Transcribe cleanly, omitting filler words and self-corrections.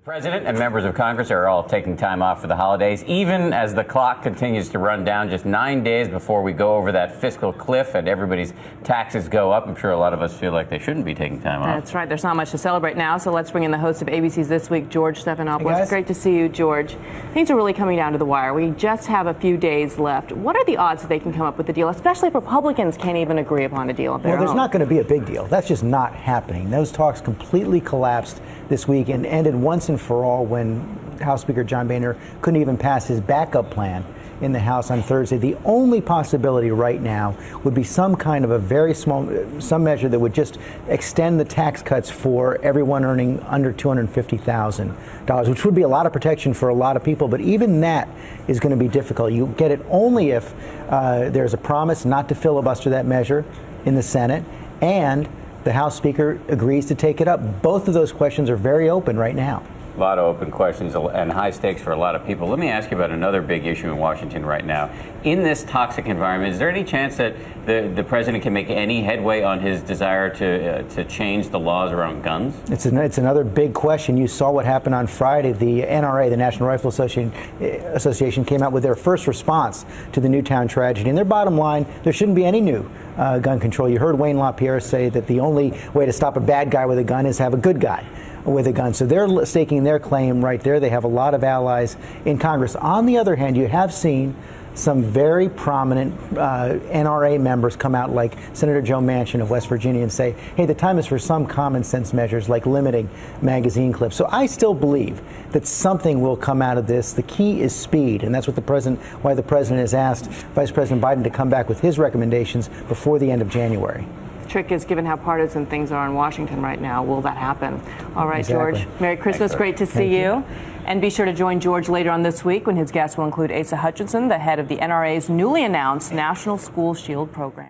President and members of Congress are all taking time off for the holidays, even as the clock continues to run down just 9 days before we go over that fiscal cliff and everybody's taxes go up. I'm sure a lot of us feel like they shouldn't be taking time off. That's right. There's not much to celebrate now, so let's bring in the host of ABC's This Week, George Stephanopoulos. Hey, great to see you, George. Things are really coming down to the wire. We just have a few days left. What are the odds that they can come up with a deal, especially if Republicans can't even agree upon a deal of their own? Well, there's not going to be a big deal. That's just not happening. Those talks completely collapsed this week and ended once and for all when House Speaker John Boehner couldn't even pass his backup plan in the House on Thursday. The only possibility right now would be some kind of a very small, some measure that would just extend the tax cuts for everyone earning under $250,000, which would be a lot of protection for a lot of people. But even that is going to be difficult. You get it only if there's a promise not to filibuster that measure in the Senate and the House Speaker agrees to take it up. Both of those questions are very open right now. A lot of open questions and high stakes for a lot of people. Let me ask you about another big issue in Washington right now. In this toxic environment, is there any chance that the president can make any headway on his desire to change the laws around guns? It's another big question. You saw what happened on Friday. The NRA, the National Rifle Association, came out with their first response to the Newtown tragedy. And their bottom line, there shouldn't be any new gun control. You heard Wayne LaPierre say that the only way to stop a bad guy with a gun is have a good guy with a gun. So they're staking their claim right there. They have a lot of allies in Congress. On the other hand, you have seen some very prominent NRA members come out, like Senator Joe Manchin of West Virginia, and say, hey, the time is for some common sense measures like limiting magazine clips. So I still believe that something will come out of this. The key is speed, and that's what why the president has asked Vice President Biden to come back with his recommendations before the end of January. Trick is, given how partisan things are in Washington right now, will that happen? All right, Exactly. George. Merry Christmas. Great to see you. And be sure to join George later on this week when his guests will include Asa Hutchinson, the head of the NRA's newly announced National School Shield program.